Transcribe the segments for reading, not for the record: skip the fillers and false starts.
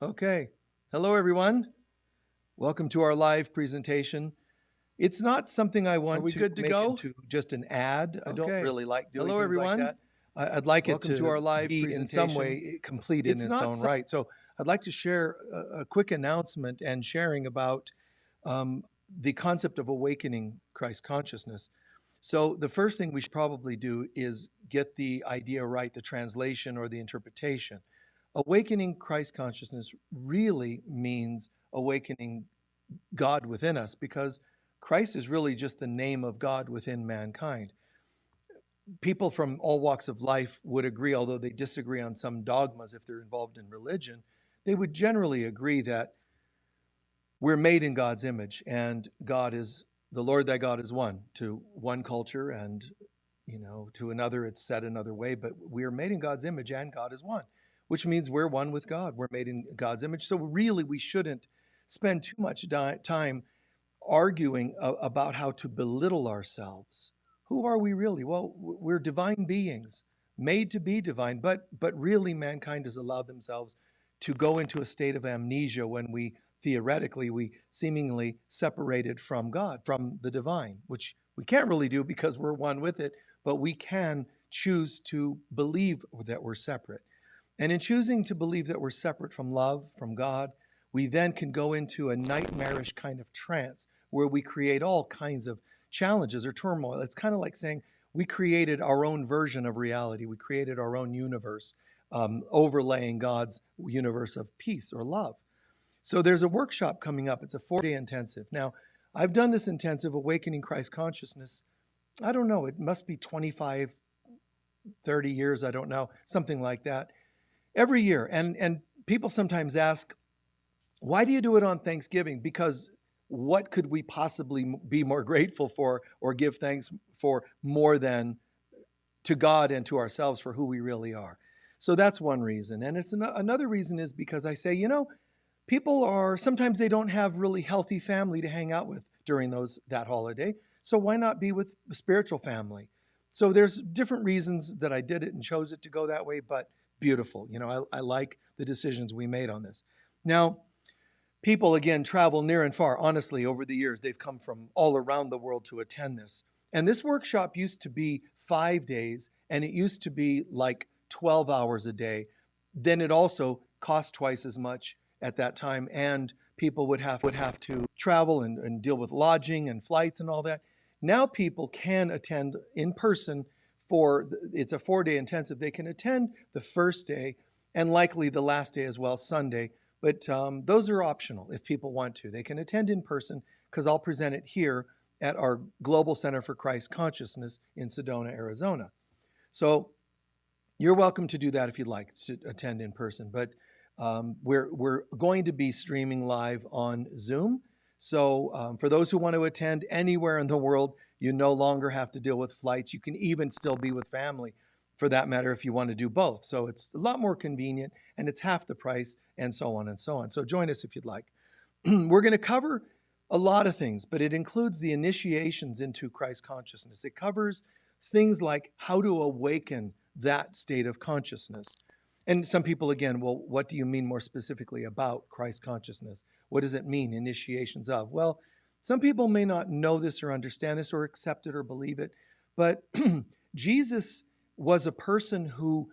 Okay. Hello, everyone. Welcome to our live presentation. It's not something I want we to good to make go? into just an ad. I don't Okay. really like doing Hello, things like everyone. that. I'd like it Welcome to to our live be in some presentation. way complete in It's its not own right. So I'd like to share a quick announcement and sharing about the concept of awakening Christ consciousness. So the first thing we should probably do is get the idea right, the translation or the interpretation. Awakening Christ consciousness really means awakening God within us because Christ is really just the name of God within mankind. People from all walks of life would agree, although they disagree on some dogmas if they're involved in religion, they would generally agree that we're made in God's image and God is the Lord thy God is one. To one culture and to another it's said another way, but we are made in God's image and God is one, which means we're one with God. We're made in God's image. So really we shouldn't spend too much time arguing about how to belittle ourselves. Who are we really? Well, we're divine beings, made to be divine, but really mankind has allowed themselves to go into a state of amnesia when we seemingly separated from God, from the divine, which we can't really do because we're one with it, but we can choose to believe that we're separate. And in choosing to believe that we're separate from love, from God, we then can go into a nightmarish kind of trance where we create all kinds of challenges or turmoil. It's kind of like saying we created our own version of reality. We created our own universe, overlaying God's universe of peace or love. So there's a workshop coming up. It's a 4-day intensive. Now, I've done this intensive, Awakening Christ Consciousness. I don't know, it must be 25, 30 years, I don't know, something like that, every year. And people sometimes ask, why do you do it on Thanksgiving? Because what could we possibly be more grateful for or give thanks for more than to God and to ourselves for who we really are? So that's one reason. And another reason is because I say, people are sometimes they don't have really healthy family to hang out with during that holiday. So why not be with a spiritual family? So there's different reasons that I did it and chose it to go that way, but beautiful. I like the decisions we made on this. Now, people, again, travel near and far. Honestly, over the years, they've come from all around the world to attend this. And this workshop used to be 5 days, and it used to be like 12 hours a day. Then it also cost twice as much at that time, and people would have to travel and deal with lodging and flights and all that. Now people can attend in person it's a 4-day intensive. They can attend the first day and likely the last day as well, Sunday, but those are optional if people want to. They can attend in person because I'll present it here at our Global Center for Christ Consciousness in Sedona, Arizona. So you're welcome to do that if you'd like to attend in person. But we're going to be streaming live on Zoom. So for those who want to attend anywhere in the world, you no longer have to deal with flights. You can even still be with family for that matter if you want to do both. So it's a lot more convenient and it's half the price and so on and so on. So join us if you'd like. We're going to cover a lot of things, but it includes the initiations into Christ consciousness. It covers things like how to awaken that state of consciousness. And some people, again, well, what do you mean more specifically about Christ consciousness? What does it mean, initiations of? Well, some people may not know this or understand this or accept it or believe it, but Jesus was a person who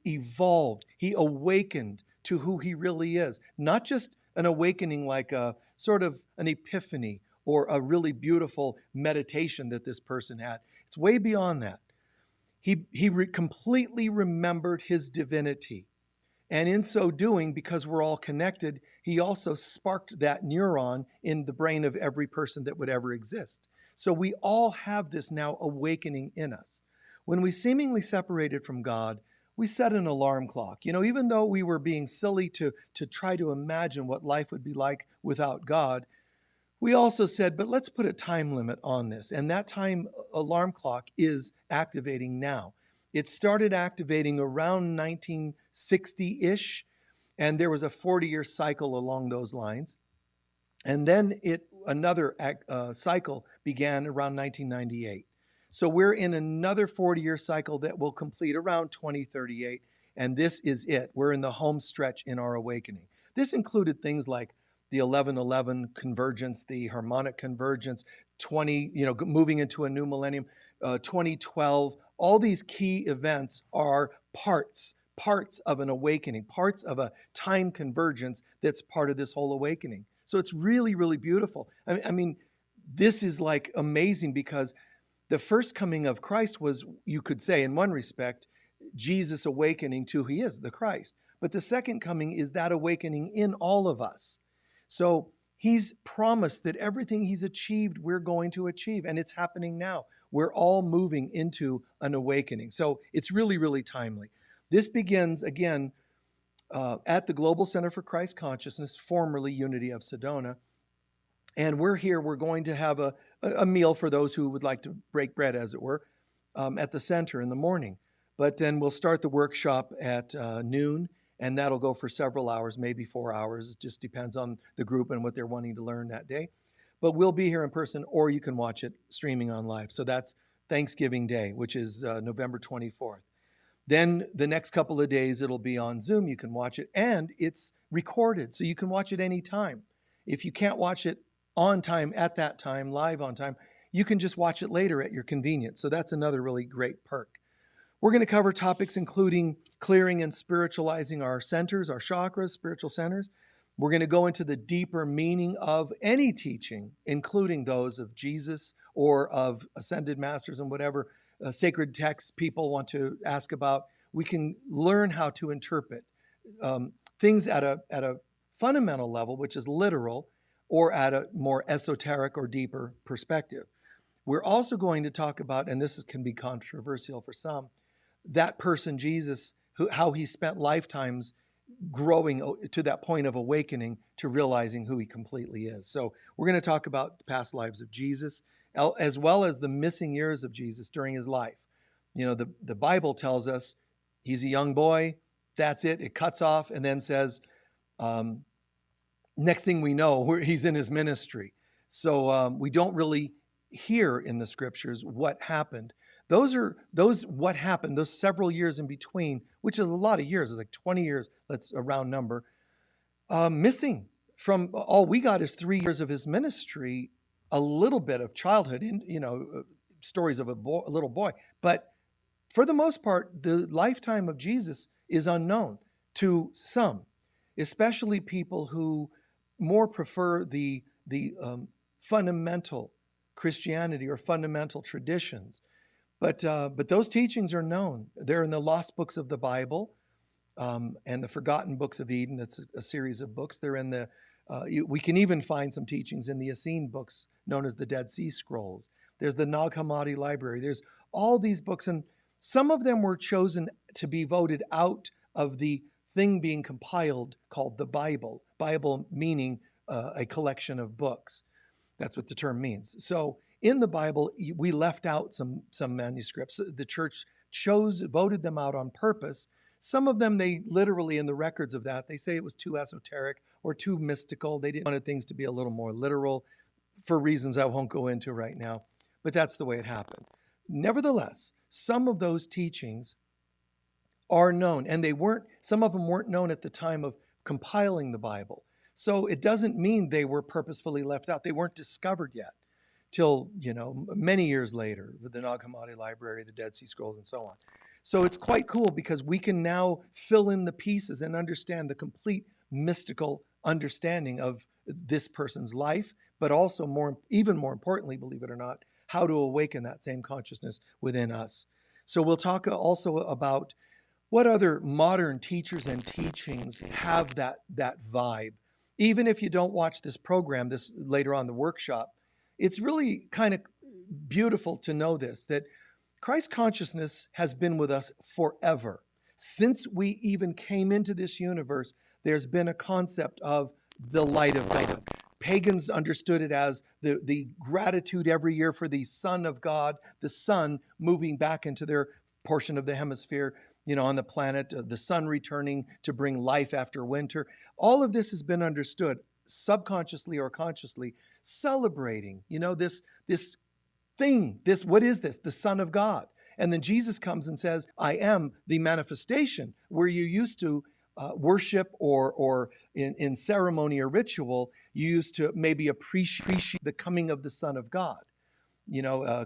evolved. He awakened to who he really is, not just an awakening like a sort of an epiphany or a really beautiful meditation that this person had. It's way beyond that. He completely remembered his divinity. And in so doing, because we're all connected, he also sparked that neuron in the brain of every person that would ever exist. So we all have this now awakening in us. When we seemingly separated from God, we set an alarm clock. Even though we were being silly to try to imagine what life would be like without God, we also said, but let's put a time limit on this. And that time alarm clock is activating now. It started activating around 1960-ish, and there was a 40-year cycle along those lines. And then another cycle began around 1998. So we're in another 40-year cycle that will complete around 2038, and this is it. We're in the home stretch in our awakening. This included things like the 11:11 convergence, the harmonic convergence, 20, moving into a new millennium, 2012. All these key events are parts of an awakening, parts of a time convergence that's part of this whole awakening. So it's really, really beautiful. I mean, this is like amazing because the first coming of Christ was, you could say, in one respect, Jesus awakening to who he is, the Christ. But the second coming is that awakening in all of us. So he's promised that everything he's achieved, we're going to achieve, and it's happening now. We're all moving into an awakening. So it's really, really timely. This begins, again, at the Global Center for Christ Consciousness, formerly Unity of Sedona. And we're here, we're going to have a meal for those who would like to break bread, as it were, at the center in the morning. But then we'll start the workshop at noon, and that'll go for several hours, maybe 4 hours. It just depends on the group and what they're wanting to learn that day. But we'll be here in person, or you can watch it streaming on live. So that's Thanksgiving Day, which is November 24th. Then the next couple of days, it'll be on Zoom. You can watch it, and it's recorded, so you can watch it anytime. If you can't watch it on time, at that time, live on time, you can just watch it later at your convenience. So that's another really great perk. We're going to cover topics including clearing and spiritualizing our centers, our chakras, spiritual centers. We're going to go into the deeper meaning of any teaching, including those of Jesus or of ascended masters and whatever sacred texts people want to ask about. We can learn how to interpret things at a fundamental level, which is literal, or at a more esoteric or deeper perspective. We're also going to talk about, and can be controversial for some, that person, Jesus, how he spent lifetimes growing to that point of awakening to realizing who he completely is. So we're going to talk about the past lives of Jesus, as well as the missing years of Jesus during his life. The Bible tells us he's a young boy, that's it. It cuts off and then says, next thing we know, he's in his ministry. So we don't really hear in the scriptures what happened. Those what happened, those several years in between, which is a lot of years, it's like 20 years, that's a round number, missing. From all we got is 3 years of his ministry, a little bit of childhood, stories of a little boy. But for the most part, the lifetime of Jesus is unknown to some, especially people who more prefer the fundamental Christianity or fundamental traditions. But those teachings are known. They're in the lost books of the Bible and the forgotten books of Eden. That's a series of books. They're in the, we can even find some teachings in the Essene books known as the Dead Sea Scrolls. There's the Nag Hammadi Library. There's all these books, and some of them were chosen to be voted out of the thing being compiled called the Bible. Bible meaning a collection of books. That's what the term means. So in the Bible, we left out some manuscripts. The church voted them out on purpose. Some of them, they literally, in the records of that, they say it was too esoteric or too mystical. They didn't want things to be a little more literal for reasons I won't go into right now. But that's the way it happened. Nevertheless, some of those teachings are known, and some of them weren't known at the time of compiling the Bible. So it doesn't mean they were purposefully left out. They weren't discovered yet till, many years later with the Nag Hammadi Library, the Dead Sea Scrolls, and so on. So it's quite cool because we can now fill in the pieces and understand the complete mystical understanding of this person's life, but also even more importantly, believe it or not, how to awaken that same consciousness within us. So we'll talk also about what other modern teachers and teachings have that vibe. Even if you don't watch this program, this later on the workshop, it's really kind of beautiful to know this, that Christ consciousness has been with us forever. Since we even came into this universe, there's been a concept of the light of God. Pagans understood it as the gratitude every year for the Son of God, the sun moving back into their portion of the hemisphere, on the planet, the sun returning to bring life after winter. All of this has been understood subconsciously or consciously, celebrating, this thing, what is this? The Son of God. And then Jesus comes and says, I am the manifestation, where you used to worship or in ceremony or ritual, you used to maybe appreciate the coming of the Son of God.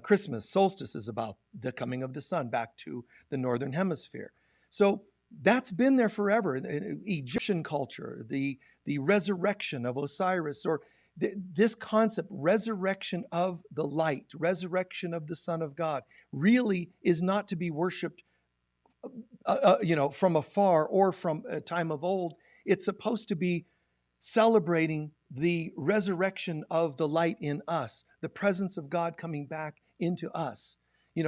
Christmas, solstice is about the coming of the sun back to the northern hemisphere. So that's been there forever. Egyptian culture, the resurrection of Osiris, or this concept, resurrection of the light, resurrection of the Son of God, really is not to be worshipped, from afar or from a time of old. It's supposed to be celebrating the resurrection of the light in us, the presence of God coming back into us.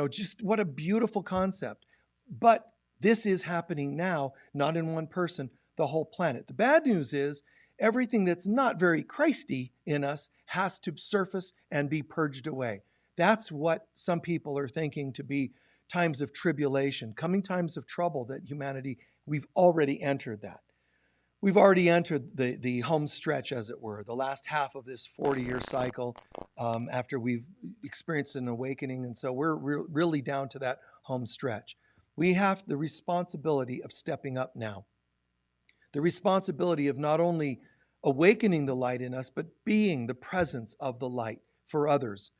Just what a beautiful concept. But this is happening now, not in one person, the whole planet. The bad news is everything that's not very Christy in us has to surface and be purged away. That's what some people are thinking to be times of tribulation, coming times of trouble, that humanity, we've already entered that. We've already entered the home stretch, as it were, the last half of this 40-year cycle, after we've experienced an awakening. And so we're really down to that home stretch. We have the responsibility of stepping up now. The responsibility of not only awakening the light in us, but being the presence of the light for others.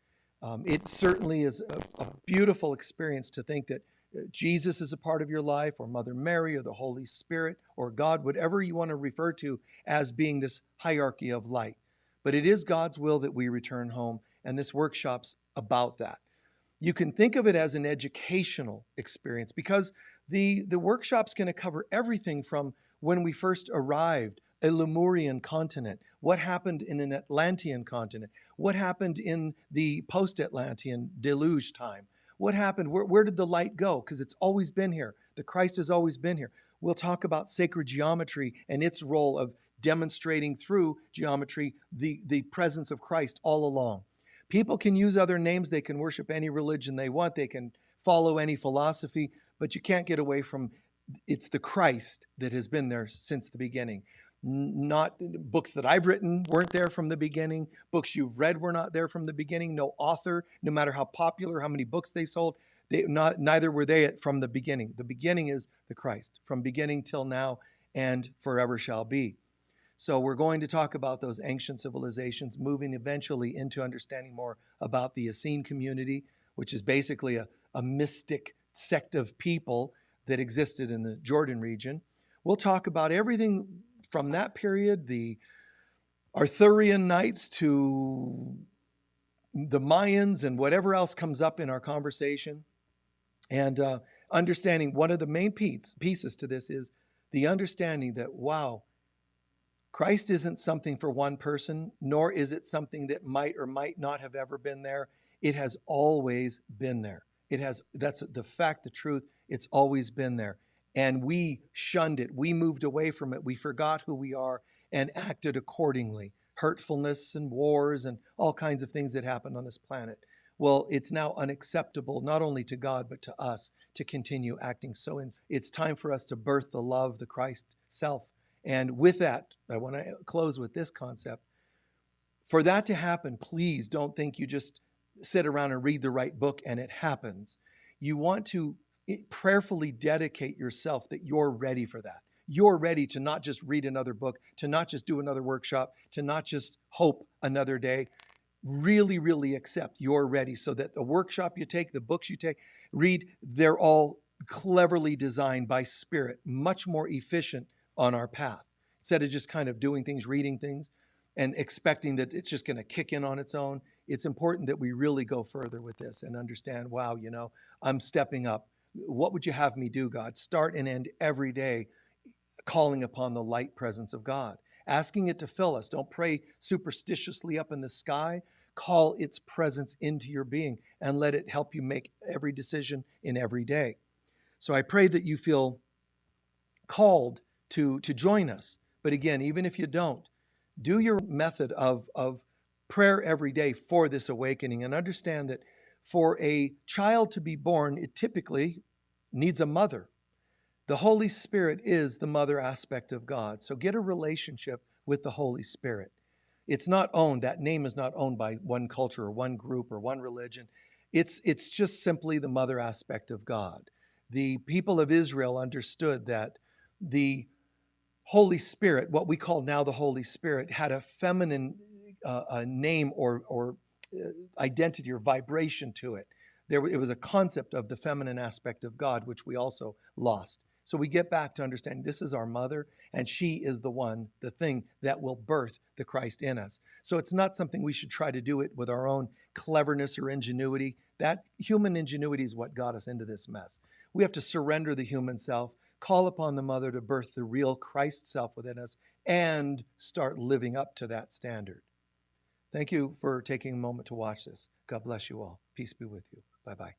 It certainly is a beautiful experience to think that Jesus is a part of your life, or Mother Mary, or the Holy Spirit, or God, whatever you want to refer to as being this hierarchy of light. But it is God's will that we return home, and this workshop's about that. You can think of it as an educational experience, because the workshop's going to cover everything from when we first arrived, a Lemurian continent, what happened in an Atlantean continent, what happened in the post-Atlantean deluge time, what happened, where did the light go? Because it's always been here. The Christ has always been here. We'll talk about sacred geometry and its role of demonstrating through geometry the presence of Christ all along. People can use other names. They can worship any religion they want. They can follow any philosophy, but you can't get away from it's the Christ that has been there since the beginning. Not books that I've written weren't there from the beginning. Books you've read were not there from the beginning. No author, no matter how popular, how many books they sold, neither were they from the beginning. The beginning is the Christ, from beginning till now and forever shall be. So we're going to talk about those ancient civilizations, moving eventually into understanding more about the Essene community, which is basically a mystic sect of people that existed in the Jordan region. We'll talk about everything from that period, the Arthurian Knights to the Mayans and whatever else comes up in our conversation. And understanding one of the main pieces to this is the understanding that, wow, Christ isn't something for one person, nor is it something that might or might not have ever been there. It has always been there. That's the fact, the truth. It's always been there. And we shunned it. We moved away from it. We forgot who we are and acted accordingly. Hurtfulness and wars and all kinds of things that happen on this planet. Well, it's now unacceptable, not only to God, but to us to continue acting so. It's time for us to birth the love, the Christ self. And with that, I want to close with this concept. For that to happen, please don't think you just sit around and read the right book and it happens. You want to prayerfully dedicate yourself that you're ready for that. You're ready to not just read another book, to not just do another workshop, to not just hope another day. Really, really accept you're ready, so that the workshop you take, the books you read, they're all cleverly designed by Spirit, much more efficient on our path. Instead of just kind of doing things, reading things, and expecting that it's just going to kick in on its own, it's important that we really go further with this and understand, wow, I'm stepping up. What would you have me do, God? Start and end every day calling upon the light presence of God, asking it to fill us. Don't pray superstitiously up in the sky. Call its presence into your being and let it help you make every decision in every day. So I pray that you feel called to join us. But again, even if you don't, do your method of prayer every day for this awakening, and understand that for a child to be born, it typically needs a mother. The Holy Spirit is the mother aspect of God. So get a relationship with the Holy Spirit. It's not owned. That name is not owned by one culture or one group or one religion. It's just simply the mother aspect of God. The people of Israel understood that the Holy Spirit, what we call now the Holy Spirit, had a feminine name or identity or vibration to it. It was a concept of the feminine aspect of God, which we also lost. So we get back to understanding this is our mother, and she is the one, the thing that will birth the Christ in us. So it's not something we should try to do it with our own cleverness or ingenuity. That human ingenuity is what got us into this mess. We have to surrender the human self, call upon the mother to birth the real Christ self within us, and start living up to that standard. Thank you for taking a moment to watch this. God bless you all. Peace be with you. Bye-bye.